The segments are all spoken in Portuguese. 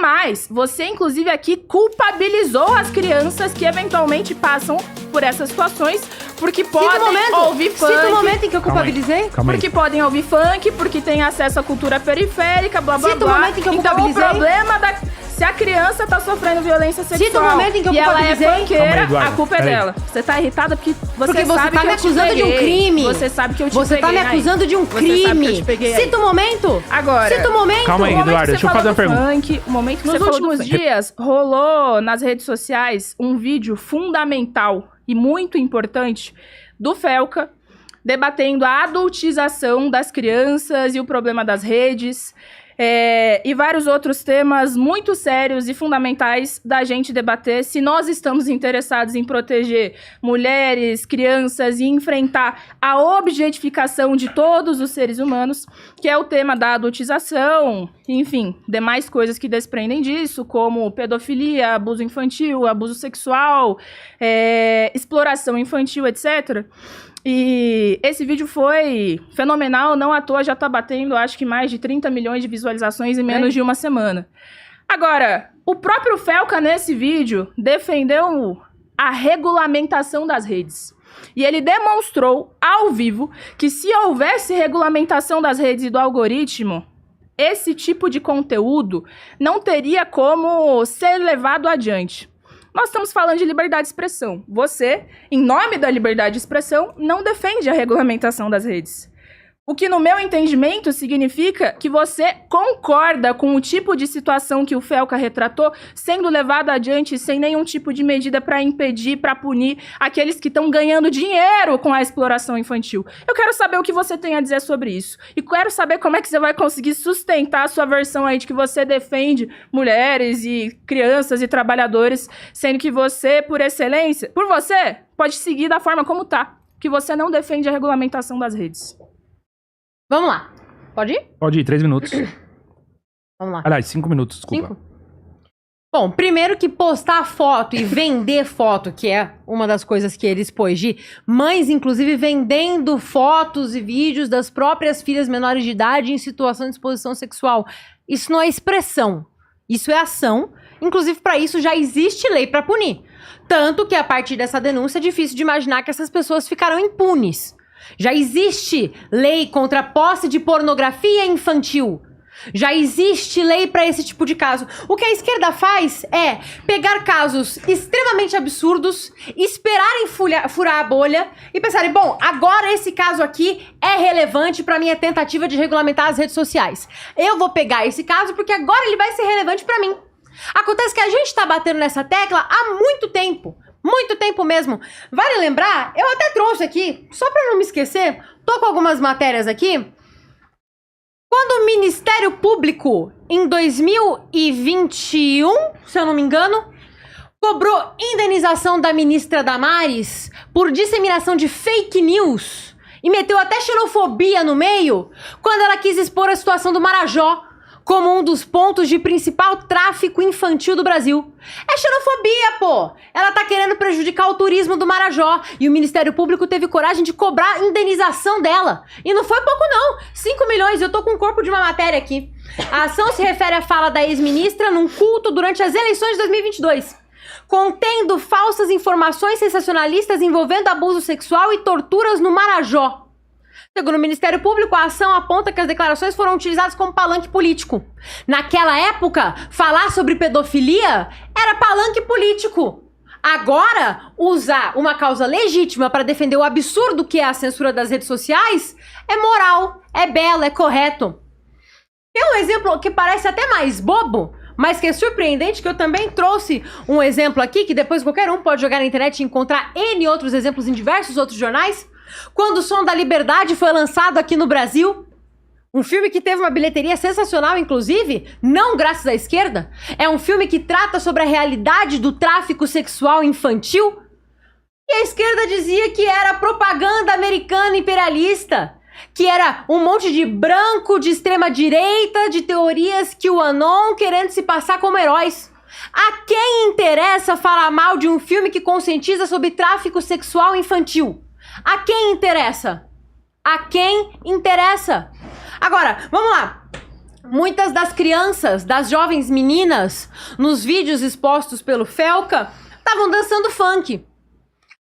mais, você inclusive aqui culpabilizou as crianças que eventualmente passam por essas situações, porque podem ouvir funk. Cita o momento em que eu culpabilizei. Porque podem ouvir funk, porque tem acesso à cultura periférica, blá blá blá. Cita o momento em que eu culpabilizei. Então o problema se a criança tá sofrendo violência sexual Cita o momento em que eu e ela é culpabilizei. funkeira, a culpa é dela. Você tá irritada porque você sabe tá que me eu te acusando de um peguei. crime. Você sabe que eu te Você peguei. tá me acusando de um Você sabe que eu crime. te peguei aí. Cita o momento. Agora. Cita o momento. Calma aí, O momento Eduardo, que deixa eu você fazer uma falou do pergunta. funk, o momento que Nos você falou dos últimos dias, rolou nas redes sociais um vídeo fundamental e muito importante do Felca, debatendo a adultização das crianças e o problema das redes, e vários outros temas muito sérios e fundamentais da gente debater se nós estamos interessados em proteger mulheres, crianças e enfrentar a objetificação de todos os seres humanos, que é o tema da adultização, enfim, demais coisas que desprendem disso, como pedofilia, abuso infantil, abuso sexual, exploração infantil, etc. E esse vídeo foi fenomenal, não à toa já tá batendo, acho que mais de 30 milhões de visualizações em menos de uma semana. Agora, o próprio Felca nesse vídeo defendeu a regulamentação das redes. E ele demonstrou ao vivo que se houvesse regulamentação das redes e do algoritmo, esse tipo de conteúdo não teria como ser levado adiante. Nós estamos falando de liberdade de expressão. Você, em nome da liberdade de expressão, não defende a regulamentação das redes. O que, no meu entendimento, significa que você concorda com o tipo de situação que o Felca retratou sendo levado adiante sem nenhum tipo de medida para impedir, para punir aqueles que estão ganhando dinheiro com a exploração infantil. Eu quero saber o que você tem a dizer sobre isso. E quero saber como é que você vai conseguir sustentar a sua versão aí de que você defende mulheres e crianças e trabalhadores, sendo que você, por excelência, por você, pode seguir da forma como tá, que você não defende a regulamentação das redes. Vamos lá. Pode ir? Pode ir, 3 minutos. Vamos lá. Aliás, 5 minutos, desculpa. 5? Bom, primeiro que postar foto e vender foto, que é uma das coisas que ele expôs de mães, inclusive, vendendo fotos e vídeos das próprias filhas menores de idade em situação de exposição sexual. Isso não é expressão. Isso é ação. Inclusive, para isso já existe lei para punir. Tanto que, a partir dessa denúncia, é difícil de imaginar que essas pessoas ficarão impunes. Já existe lei contra a posse de pornografia infantil. Já existe lei para esse tipo de caso. O que a esquerda faz é pegar casos extremamente absurdos, esperarem furar a bolha e pensarem, bom, agora esse caso aqui é relevante para minha tentativa de regulamentar as redes sociais. Eu vou pegar esse caso porque agora ele vai ser relevante para mim. Acontece que a gente tá batendo nessa tecla há muito tempo. Muito tempo mesmo. Vale lembrar, eu até trouxe aqui, só pra não me esquecer, tô com algumas matérias aqui. Quando o Ministério Público, em 2021, se eu não me engano, cobrou indenização da ministra Damares por disseminação de fake news e meteu até xenofobia no meio, quando ela quis expor a situação do Marajó como um dos pontos de principal tráfico infantil do Brasil. É xenofobia, pô! Ela tá querendo prejudicar o turismo do Marajó e o Ministério Público teve coragem de cobrar indenização dela. E não foi pouco não, 5 milhões, eu tô com o corpo de uma matéria aqui. A ação se refere à fala da ex-ministra num culto durante as eleições de 2022. Contendo falsas informações sensacionalistas envolvendo abuso sexual e torturas no Marajó. Segundo o Ministério Público, a ação aponta que as declarações foram utilizadas como palanque político. Naquela época, falar sobre pedofilia era palanque político. Agora, usar uma causa legítima para defender o absurdo que é a censura das redes sociais é moral, é belo, é correto. Tem um exemplo que parece até mais bobo, mas que é surpreendente, que eu também trouxe um exemplo aqui, que depois qualquer um pode jogar na internet e encontrar N outros exemplos em diversos outros jornais. Quando o Som da Liberdade foi lançado aqui no Brasil, um filme que teve uma bilheteria sensacional, inclusive, não graças à esquerda, é um filme que trata sobre a realidade do tráfico sexual infantil, e a esquerda dizia que era propaganda americana imperialista, que era um monte de branco de extrema direita, de teorias QAnon querendo se passar como heróis. A quem interessa falar mal de um filme que conscientiza sobre tráfico sexual infantil? A quem interessa? A quem interessa? Agora, vamos lá. muitas das crianças, das jovens meninas, nos vídeos expostos pelo Felca, estavam dançando funk.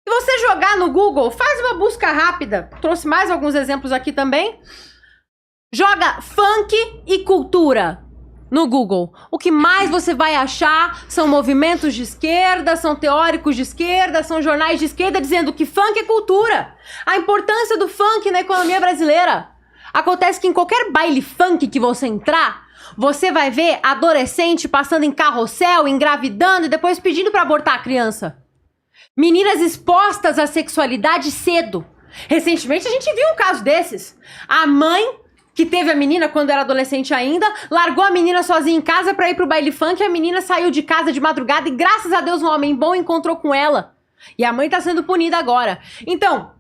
Se você jogar no Google, faz uma busca rápida, trouxe mais alguns exemplos aqui também, joga funk e cultura no Google. O que mais você vai achar são movimentos de esquerda, são teóricos de esquerda, são jornais de esquerda dizendo que funk é cultura. A importância do funk na economia brasileira. Acontece que em qualquer baile funk que você entrar, você vai ver adolescente passando em carrossel, engravidando e depois pedindo pra abortar a criança. Meninas expostas à sexualidade cedo. Recentemente a gente viu um caso desses. A mãe, que teve a menina quando era adolescente ainda, largou a menina sozinha em casa pra ir pro baile funk, a menina saiu de casa de madrugada e graças a Deus um homem bom encontrou com ela. E a mãe tá sendo punida agora. Então,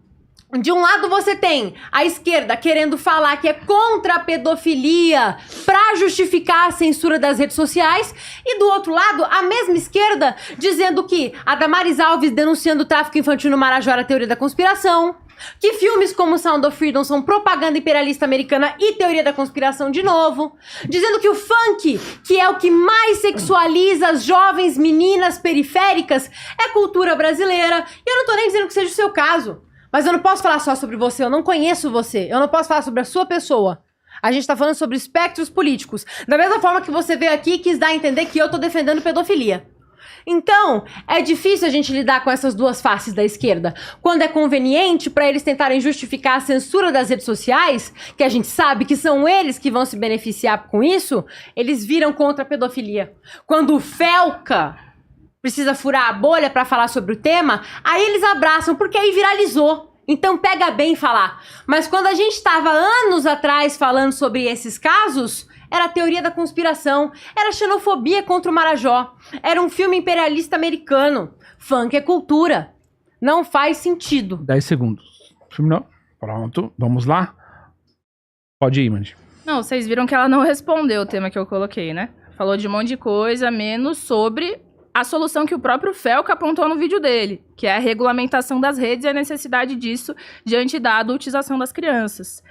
de um lado você tem a esquerda querendo falar que é contra a pedofilia pra justificar a censura das redes sociais e do outro lado a mesma esquerda dizendo que a Damares Alves denunciando o tráfico infantil no Marajó era teoria da conspiração, que filmes como Sound of Freedom são propaganda imperialista americana e teoria da conspiração de novo, dizendo que o funk, que é o que mais sexualiza as jovens meninas periféricas, é cultura brasileira. E eu não tô nem dizendo que seja o seu caso. Mas eu não posso falar só sobre você, eu não conheço você, eu não posso falar sobre a sua pessoa. A gente tá falando sobre espectros políticos. Da mesma forma que você veio aqui e quis dar a entender que eu tô defendendo pedofilia. Então, é difícil a gente lidar com essas duas faces da esquerda. Quando é conveniente para eles tentarem justificar a censura das redes sociais, que a gente sabe que são eles que vão se beneficiar com isso, eles viram contra a pedofilia. Quando o Felca precisa furar a bolha pra falar sobre o tema, aí eles abraçam, porque aí viralizou. Então pega bem falar. Mas quando a gente tava anos atrás falando sobre esses casos, era teoria da conspiração, era xenofobia contra o Marajó, era um filme imperialista americano. Funk é cultura. Não faz sentido. 10 segundos. Terminou? Pronto, vamos lá. Pode ir, Mandy. Não, vocês viram que ela não respondeu o tema que eu coloquei, né? Falou de um monte de coisa, menos sobre a solução que o próprio Felca apontou no vídeo dele, que é a regulamentação das redes e a necessidade disso diante da adultização das crianças.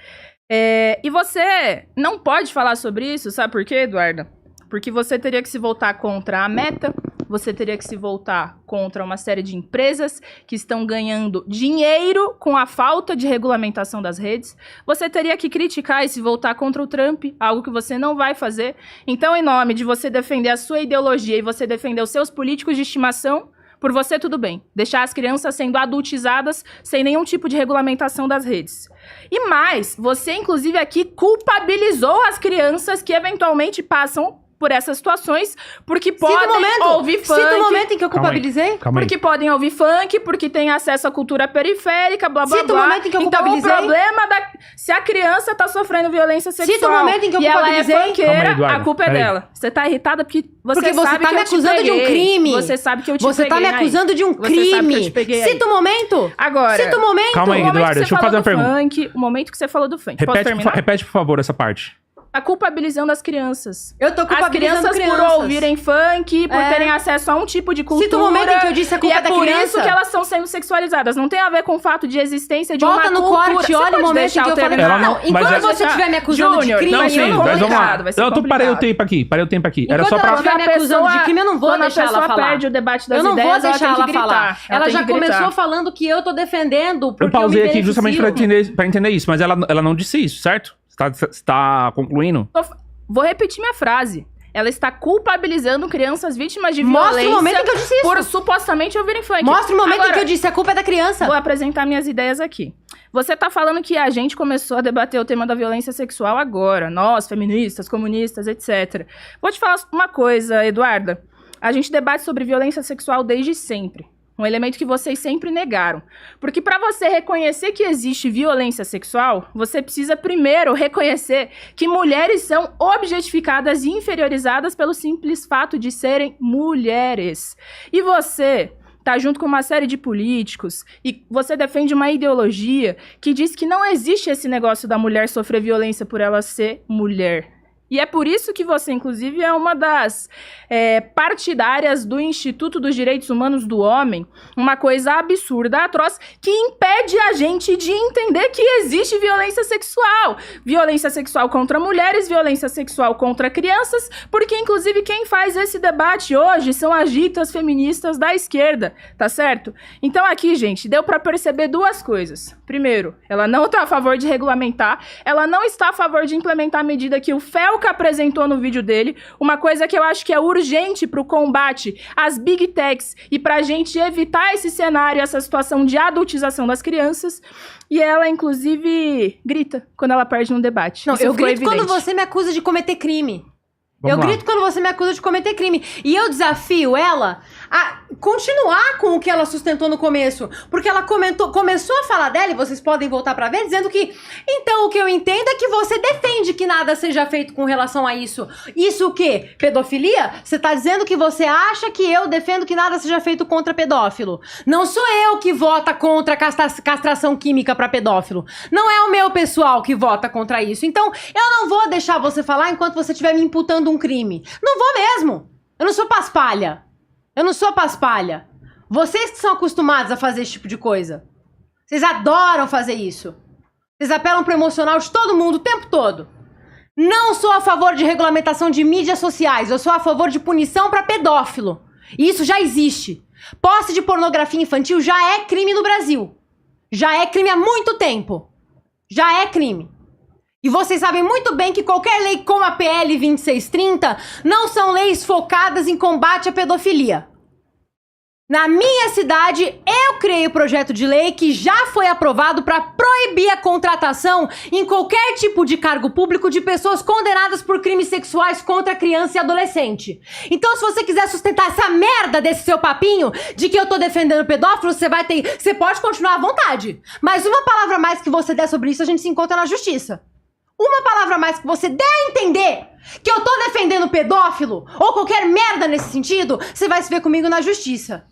E você não pode falar sobre isso, sabe por quê, Eduarda? Porque você teria que se voltar contra a Meta, você teria que se voltar contra uma série de empresas que estão ganhando dinheiro com a falta de regulamentação das redes. Você teria que criticar e se voltar contra o Trump, algo que você não vai fazer. Então, em nome de você defender a sua ideologia e você defender os seus políticos de estimação, por você tudo bem. Deixar as crianças sendo adultizadas sem nenhum tipo de regulamentação das redes. E mais, você inclusive aqui culpabilizou as crianças que eventualmente passam por essas situações, porque podem ouvir funk. Cita o momento em que eu culpabilizei. Calma aí. Porque podem ouvir funk, porque tem acesso à cultura periférica, blá, blá, blá. Cita o momento em que eu culpabilizei. Então, o problema se a criança tá sofrendo violência sexual Cita o momento em que eu e ela é culpabilizei. funkeira, Calma aí, Eduarda, a culpa é peraí. dela. Você tá irritada porque você Porque você sabe tá que me eu te acusando de um peguei. crime. Você sabe que eu te peguei. Você tá me acusando de um Você sabe que eu crime. te peguei aí. Cita o momento. Agora, Cita o momento. Calma aí, o momento Eduarda, que deixa eu você fazer falou uma do pergunta. funk, o momento que você falou do funk. Posso terminar? Repete, por favor, essa parte. A culpabilizando as crianças. Eu tô As culpabilizando crianças por ouvirem funk, por terem acesso a um tipo de cultura. Cita o momento em que eu disse a culpa e é da por criança. isso que elas estão sendo sexualizadas. Não tem a ver com o fato de existência de Volta uma no cultura. corte, Você olha pode o momento deixar em que eu falei. terminar? Ela não- Enquanto mas você estiver me acusando Júnior, de crime, Não, Mas sim, eu não vou mas vamos lá. complicado, vai ser Eu parei o complicado. tempo aqui, Era Enquanto só pra... ela estiver me acusando de crime, eu não vou Quando deixar a pessoa ela falar. perde o debate das Eu não vou ideias, deixar ela ela tem que falar. gritar. Ela tem já que gritar. começou falando que eu tô defendendo porque Eu pausei me aqui justamente beneficio. pra entender isso, mas ela não disse isso, certo? Você tá concluindo? Vou repetir minha frase. Ela está culpabilizando crianças vítimas de Mostra violência o momento em que eu disse isso. por supostamente ouvirem funk. Mostra o momento Agora, em que eu disse a culpa é da criança. Vou apresentar minhas ideias aqui. Você tá falando que a gente começou a debater o tema da violência sexual agora. Nós, feministas, comunistas, etc. Vou te falar uma coisa, Eduarda. A gente debate sobre violência sexual desde sempre. Um elemento que vocês sempre negaram. Porque para você reconhecer que existe violência sexual, você precisa primeiro reconhecer que mulheres são objetificadas e inferiorizadas pelo simples fato de serem mulheres. E você tá junto com uma série de políticos e você defende uma ideologia que diz que não existe esse negócio da mulher sofrer violência por ela ser mulher. E é por isso que você, inclusive, é uma das partidárias do Instituto dos Direitos Humanos do Homem, uma coisa absurda, atroz, que impede a gente de entender que existe violência sexual. Violência sexual contra mulheres, violência sexual contra crianças, porque, inclusive, quem faz esse debate hoje são as ditas feministas da esquerda, tá certo? Então, aqui, gente, deu pra perceber duas coisas. Primeiro, ela não tá a favor de regulamentar, ela não está a favor de implementar a medida que o Felca apresentou no vídeo dele, uma coisa que eu acho que é urgente pro combate às big techs e pra gente evitar esse cenário, essa situação de adultização das crianças. E ela, inclusive, grita quando ela perde um debate. Não, Isso eu ficou grito evidente. quando você me acusa de cometer crime. Vamos Eu lá. grito quando você me acusa de cometer crime. E eu desafio ela a continuar com o que ela sustentou no começo. Porque ela começou a falar dela, e vocês podem voltar pra ver, dizendo que, então, o que eu entendo é que você defende que nada seja feito com relação a isso. Isso o quê? Pedofilia? Você tá dizendo que você acha que eu defendo que nada seja feito contra pedófilo. Não sou eu que vota contra castração química pra pedófilo. Não é o meu pessoal que vota contra isso. Então, eu não vou deixar você falar enquanto você estiver me imputando um crime. Não vou mesmo. Eu não sou paspalha. Eu não sou paspalha. Vocês que são acostumados a fazer esse tipo de coisa. Vocês adoram fazer isso. Vocês apelam pro emocional de todo mundo o tempo todo. Não sou a favor de regulamentação de mídias sociais. Eu sou a favor de punição pra pedófilo. E isso já existe. Posse de pornografia infantil já é crime no Brasil. Já é crime há muito tempo. Já é crime. E vocês sabem muito bem que qualquer lei como a PL 2630 não são leis focadas em combate à pedofilia. Na minha cidade, eu criei o projeto de lei que já foi aprovado para proibir a contratação em qualquer tipo de cargo público de pessoas condenadas por crimes sexuais contra criança e adolescente. Então, se você quiser sustentar essa merda desse seu papinho de que eu tô defendendo pedófilo, você pode continuar à vontade. Mas uma palavra a mais que você der sobre isso, a gente se encontra na justiça. Uma palavra a mais que você der a entender que eu tô defendendo pedófilo ou qualquer merda nesse sentido, você vai se ver comigo na justiça.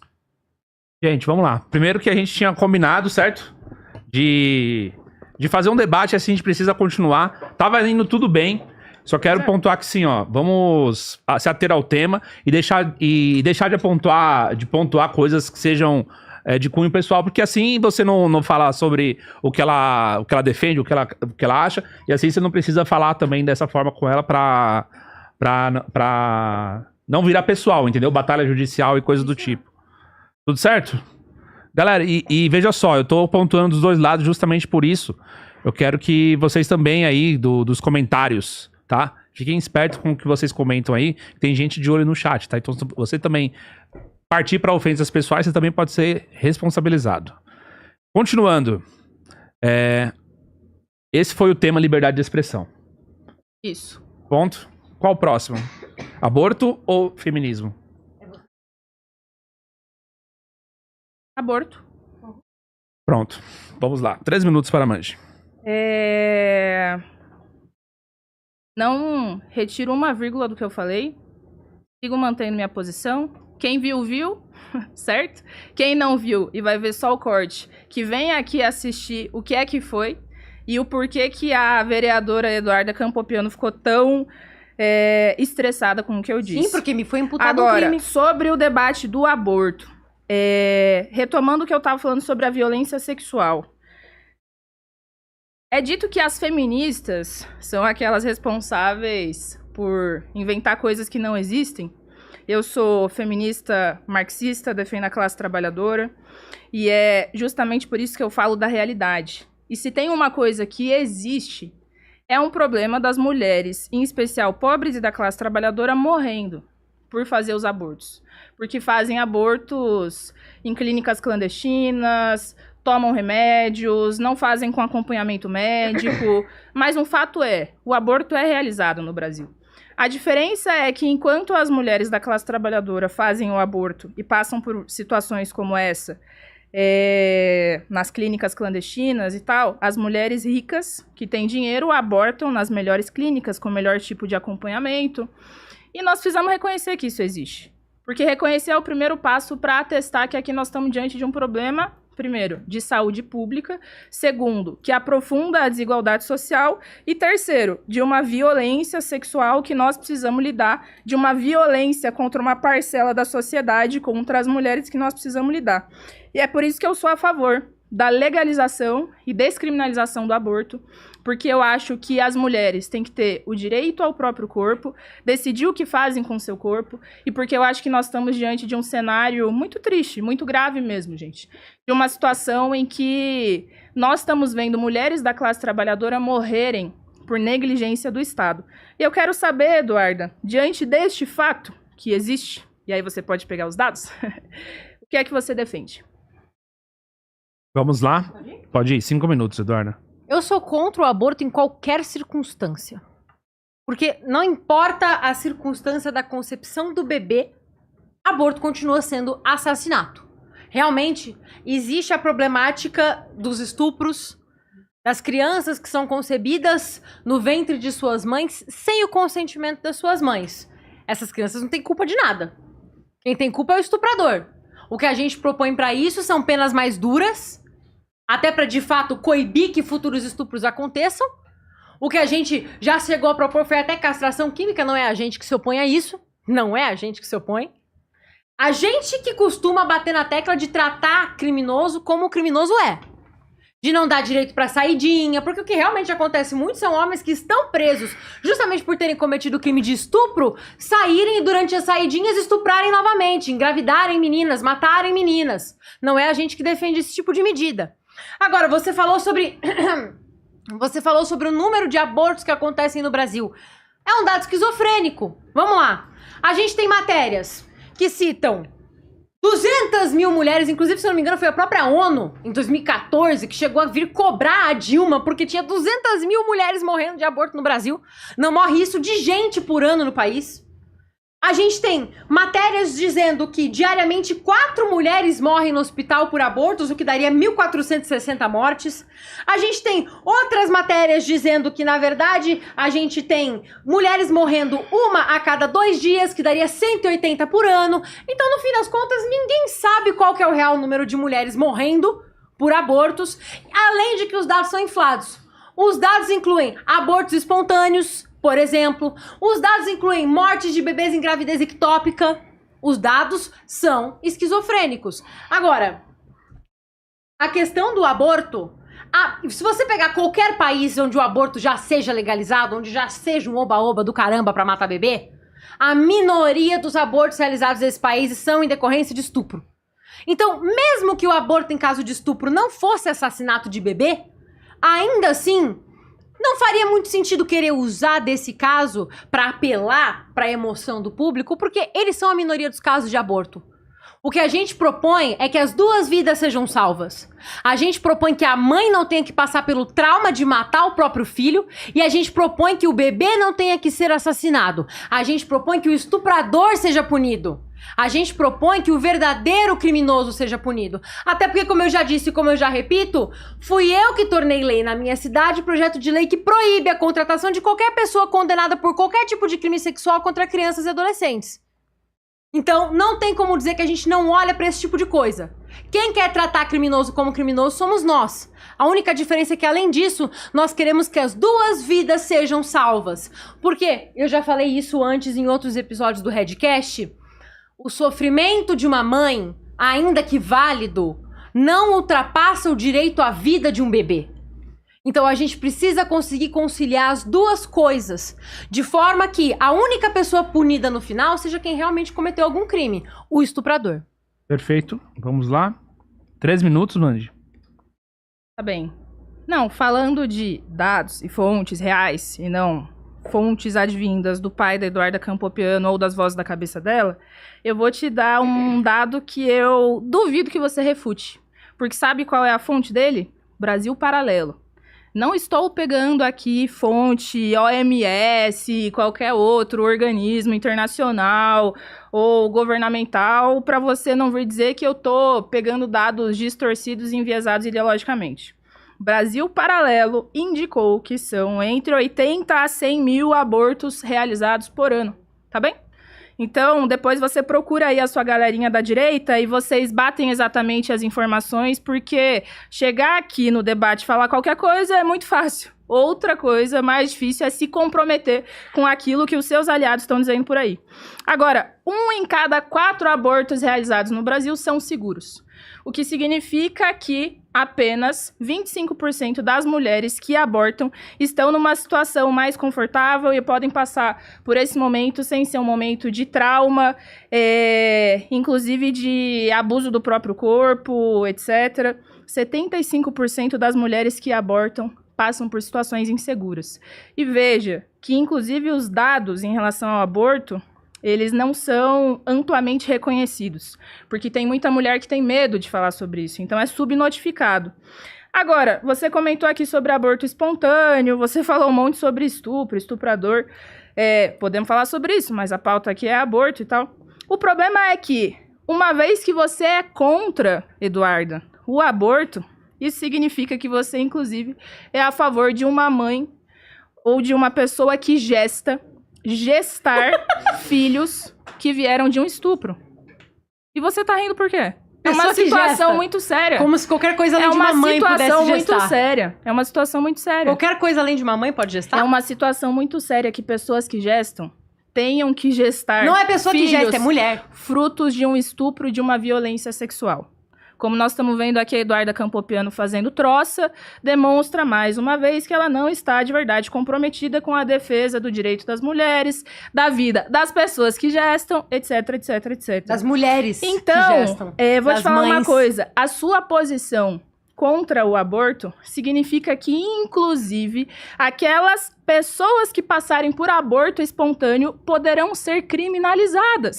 Gente, vamos lá. Primeiro que a gente tinha combinado, certo? De fazer um debate, assim, a gente precisa continuar. Tava indo tudo bem. Só quero pontuar que sim, ó. Vamos se ater ao tema e deixar de pontuar coisas que sejam de cunho pessoal, porque assim você não fala sobre o que ela defende, o que ela acha, e assim você não precisa falar também dessa forma com ela pra não virar pessoal, entendeu? Batalha judicial e coisas do tipo. Tudo certo? Galera, e veja só, eu tô pontuando dos dois lados justamente por isso. Eu quero que vocês também aí, dos comentários, tá? Fiquem espertos com o que vocês comentam aí. Tem gente de olho no chat, tá? Então, se você também partir para ofensas pessoais, você também pode ser responsabilizado. Continuando. Esse foi o tema liberdade de expressão. Isso. Ponto. Qual o próximo? Aborto ou feminismo? Aborto. Pronto. Vamos lá. 3 minutos para a Manji. Não retiro uma vírgula do que eu falei. Sigo mantendo minha posição. Quem viu, viu, certo? Quem não viu e vai ver só o corte, que vem aqui assistir o que é que foi e o porquê que a vereadora Eduarda Campopiano ficou tão estressada com o que eu disse. Sim, porque me foi imputado um Agora, crime. sobre o debate do aborto, retomando o que eu estava falando sobre a violência sexual. É dito que as feministas são aquelas responsáveis por inventar coisas que não existem. Eu sou feminista marxista, defendo a classe trabalhadora, e é justamente por isso que eu falo da realidade. E se tem uma coisa que existe, é um problema das mulheres, em especial pobres e da classe trabalhadora, morrendo por fazer os abortos. Porque fazem abortos em clínicas clandestinas, tomam remédios, não fazem com acompanhamento médico. Mas um fato é, o aborto é realizado no Brasil. A diferença é que enquanto as mulheres da classe trabalhadora fazem o aborto e passam por situações como essa, nas clínicas clandestinas e tal, as mulheres ricas que têm dinheiro abortam nas melhores clínicas, com o melhor tipo de acompanhamento. E nós precisamos reconhecer que isso existe. Porque reconhecer é o primeiro passo para atestar que aqui nós estamos diante de um problema primeiro, de saúde pública, segundo, que aprofunda a desigualdade social e terceiro, de uma violência sexual que nós precisamos lidar, de uma violência contra uma parcela da sociedade, contra as mulheres que nós precisamos lidar. E é por isso que eu sou a favor da legalização e descriminalização do aborto, porque eu acho que as mulheres têm que ter o direito ao próprio corpo, decidir o que fazem com o seu corpo, e porque eu acho que nós estamos diante de um cenário muito triste, muito grave mesmo, gente. De uma situação em que nós estamos vendo mulheres da classe trabalhadora morrerem por negligência do Estado. E eu quero saber, Eduarda, diante deste fato que existe, e aí você pode pegar os dados, o que é que você defende? Vamos lá? Pode ir, 5 minutos, Eduarda. Eu sou contra o aborto em qualquer circunstância. Porque não importa a circunstância da concepção do bebê, aborto continua sendo assassinato. Realmente, existe a problemática dos estupros, das crianças que são concebidas no ventre de suas mães sem o consentimento das suas mães. Essas crianças não têm culpa de nada. Quem tem culpa é o estuprador. O que a gente propõe para isso são penas mais duras, até para, de fato, coibir que futuros estupros aconteçam. O que a gente já chegou a propor foi até castração química, não é a gente que se opõe a isso. Não é a gente que se opõe. A gente que costuma bater na tecla de tratar criminoso como o criminoso é. De não dar direito para saidinha, porque o que realmente acontece muito são homens que estão presos justamente por terem cometido o crime de estupro, saírem e durante as saidinhas estuprarem novamente, engravidarem meninas, matarem meninas. Não é a gente que defende esse tipo de medida. Agora, você falou sobre o número de abortos que acontecem no Brasil. É um dado esquizofrênico. Vamos lá. A gente tem matérias que citam 200 mil mulheres, inclusive, se eu não me engano, foi a própria ONU, em 2014, que chegou a vir cobrar a Dilma, porque tinha 200 mil mulheres morrendo de aborto no Brasil. Não morre isso de gente por ano no país. A gente tem matérias dizendo que diariamente 4 mulheres morrem no hospital por abortos, o que daria 1.460 mortes. A gente tem outras matérias dizendo que, na verdade, a gente tem mulheres morrendo uma a cada 2 dias, que daria 180 por ano. Então, no fim das contas, ninguém sabe qual que é o real número de mulheres morrendo por abortos, além de que os dados são inflados. Os dados incluem abortos espontâneos, por exemplo, os dados incluem mortes de bebês em gravidez ectópica. Os dados são esquizofrênicos. Agora, a questão do aborto, se você pegar qualquer país onde o aborto já seja legalizado, onde já seja um oba-oba do caramba pra matar bebê, a minoria dos abortos realizados nesses países são em decorrência de estupro. Então, mesmo que o aborto em caso de estupro não fosse assassinato de bebê, ainda assim, não faria muito sentido querer usar desse caso para apelar para a emoção do público, porque eles são a minoria dos casos de aborto. O que a gente propõe é que as 2 vidas sejam salvas. A gente propõe que a mãe não tenha que passar pelo trauma de matar o próprio filho, e a gente propõe que o bebê não tenha que ser assassinado. A gente propõe que o estuprador seja punido. A gente propõe que o verdadeiro criminoso seja punido. Até porque, como eu já disse e como eu já repito, fui eu que tornei lei na minha cidade projeto de lei que proíbe a contratação de qualquer pessoa condenada por qualquer tipo de crime sexual contra crianças e adolescentes. Então, não tem como dizer que a gente não olha pra esse tipo de coisa. Quem quer tratar criminoso como criminoso somos nós. A única diferença é que, além disso, nós queremos que as 2 vidas sejam salvas. Porque, eu já falei isso antes em outros episódios do Redcast, o sofrimento de uma mãe, ainda que válido, não ultrapassa o direito à vida de um bebê. Então a gente precisa conseguir conciliar as 2 coisas, de forma que a única pessoa punida no final seja quem realmente cometeu algum crime, o estuprador. Perfeito. Vamos lá. 3 minutos, Mandy. Tá bem. Não, falando de dados e fontes reais, e não fontes advindas do pai da Eduarda Campopiano ou das vozes da cabeça dela, eu vou te dar um dado que eu duvido que você refute. Porque sabe qual é a fonte dele? Brasil Paralelo. Não estou pegando aqui fonte OMS, qualquer outro organismo internacional ou governamental, para você não vir dizer que eu tô pegando dados distorcidos e enviesados ideologicamente. Brasil Paralelo indicou que são entre 80 a 100 mil abortos realizados por ano, tá bem? Então, depois você procura aí a sua galerinha da direita e vocês batem exatamente as informações, porque chegar aqui no debate e falar qualquer coisa é muito fácil. Outra coisa mais difícil é se comprometer com aquilo que os seus aliados estão dizendo por aí. Agora, 1 em cada 4 abortos realizados no Brasil são seguros. O que significa que apenas 25% das mulheres que abortam estão numa situação mais confortável e podem passar por esse momento sem ser um momento de trauma, inclusive de abuso do próprio corpo, etc. 75% das mulheres que abortam passam por situações inseguras. E veja que, inclusive, os dados em relação ao aborto, eles não são amplamente reconhecidos, porque tem muita mulher que tem medo de falar sobre isso, então é subnotificado. Agora, você comentou aqui sobre aborto espontâneo, você falou um monte sobre estupro, estuprador, podemos falar sobre isso, mas a pauta aqui é aborto e tal. O problema é que, uma vez que você é contra, Eduarda, o aborto, isso significa que você, inclusive, é a favor de uma mãe ou de uma pessoa que gestar filhos que vieram de um estupro. E você tá rindo por quê? É uma situação muito séria. Como se qualquer coisa além de uma mãe pudesse gestar. É uma situação muito séria. É uma situação muito séria. Qualquer coisa além de uma mãe pode gestar? É uma situação muito séria que pessoas que gestam tenham que gestar. Não é pessoa que gesta, é mulher. Frutos de um estupro, de uma violência sexual. Como nós estamos vendo aqui a Eduarda Campopiano fazendo troça, demonstra mais uma vez que ela não está de verdade comprometida com a defesa do direito das mulheres, da vida das pessoas que gestam, etc, etc, etc. Das mulheres que gestam. Vou te falar uma coisa. A sua posição contra o aborto significa que, inclusive, aquelas pessoas que passarem por aborto espontâneo poderão ser criminalizadas.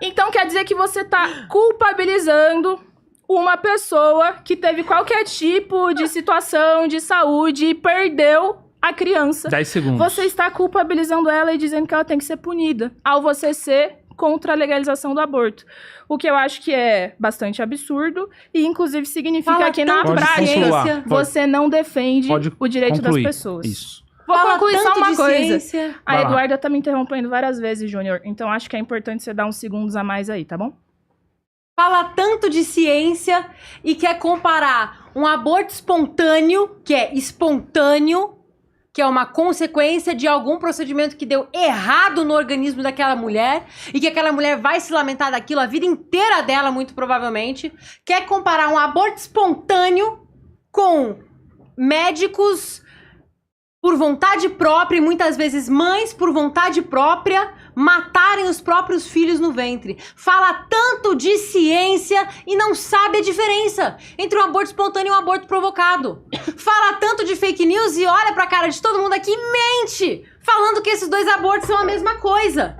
Então quer dizer que você está culpabilizando uma pessoa que teve qualquer tipo de situação de saúde e perdeu a criança. 10 segundos. Você está culpabilizando ela e dizendo que ela tem que ser punida, ao você ser contra a legalização do aborto. O que eu acho que é bastante absurdo e, inclusive, significa que, na prática, você não defende o direito das pessoas. Isso. Vou concluir só uma coisa. Ciência. A Eduarda tá me interrompendo várias vezes, Júnior. Então, acho que é importante você dar uns segundos a mais aí, tá bom? Fala tanto de ciência e quer comparar um aborto espontâneo, que é espontâneo, que é uma consequência de algum procedimento que deu errado no organismo daquela mulher e que aquela mulher vai se lamentar daquilo a vida inteira dela, muito provavelmente. Quer comparar um aborto espontâneo com médicos por vontade própria e muitas vezes mães por vontade própria matarem os próprios filhos no ventre. Fala tanto de ciência e não sabe a diferença entre um aborto espontâneo e um aborto provocado. Fala tanto de fake news e olha pra cara de todo mundo aqui e mente, falando que esses dois abortos são a mesma coisa.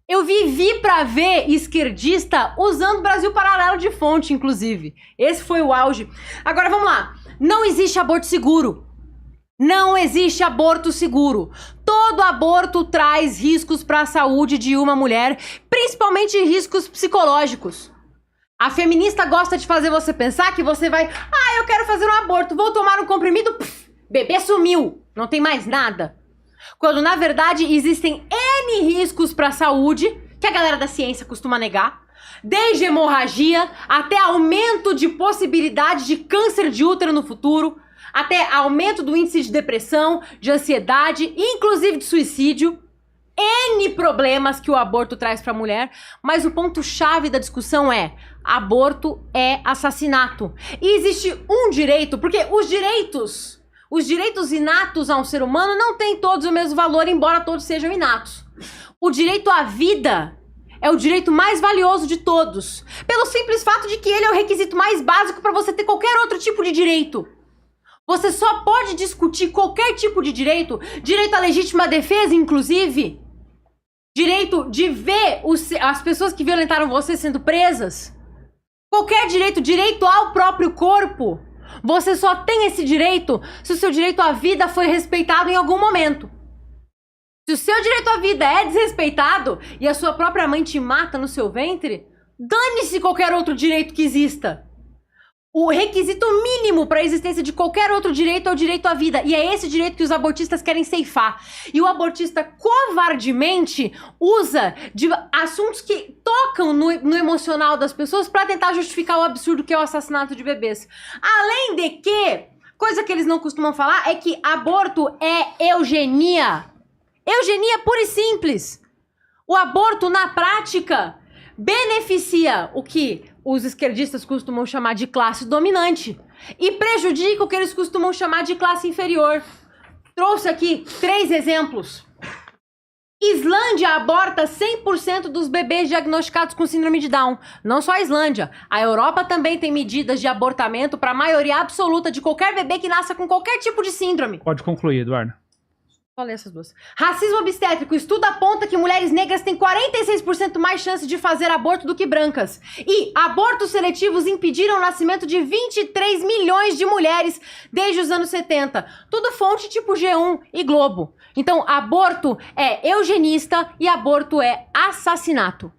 Eu vivi pra ver esquerdista usando Brasil Paralelo de fonte, inclusive. Esse foi o auge. Agora vamos lá. Não existe aborto seguro. Não existe aborto seguro. Todo aborto traz riscos para a saúde de uma mulher, principalmente riscos psicológicos. A feminista gosta de fazer você pensar que você vai... eu quero fazer um aborto, vou tomar um comprimido, bebê sumiu, não tem mais nada. Quando, na verdade, existem N riscos para a saúde, que a galera da ciência costuma negar, desde hemorragia até aumento de possibilidade de câncer de útero no futuro, até aumento do índice de depressão, de ansiedade, inclusive de suicídio. N problemas que o aborto traz para a mulher, mas o ponto-chave da discussão é: aborto é assassinato. E existe um direito, porque os direitos inatos a um ser humano não têm todos o mesmo valor, embora todos sejam inatos. O direito à vida é o direito mais valioso de todos, pelo simples fato de que ele é o requisito mais básico para você ter qualquer outro tipo de direito. Você só pode discutir qualquer tipo de direito, direito à legítima defesa, inclusive, direito de ver as pessoas que violentaram você sendo presas, qualquer direito, direito ao próprio corpo. Você só tem esse direito se o seu direito à vida foi respeitado em algum momento. Se o seu direito à vida é desrespeitado e a sua própria mãe te mata no seu ventre, dane-se qualquer outro direito que exista. O requisito mínimo para a existência de qualquer outro direito é o direito à vida. E é esse direito que os abortistas querem ceifar. E o abortista covardemente usa de assuntos que tocam no emocional das pessoas para tentar justificar o absurdo que é o assassinato de bebês. Além de que, coisa que eles não costumam falar, é que aborto é eugenia. Eugenia pura e simples. O aborto, na prática, beneficia o que os esquerdistas costumam chamar de classe dominante e prejudica o que eles costumam chamar de classe inferior. Trouxe aqui 3 exemplos. Islândia aborta 100% dos bebês diagnosticados com síndrome de Down. Não só a Islândia, a Europa também tem medidas de abortamento para a maioria absoluta de qualquer bebê que nasça com qualquer tipo de síndrome. Pode concluir, Eduardo. Falei essas duas. Racismo obstétrico. Estudo aponta que mulheres negras têm 46% mais chance de fazer aborto do que brancas. E abortos seletivos impediram o nascimento de 23 milhões de mulheres desde os anos 70. Tudo fonte tipo G1 e Globo. Então, aborto é eugenista e aborto é assassinato.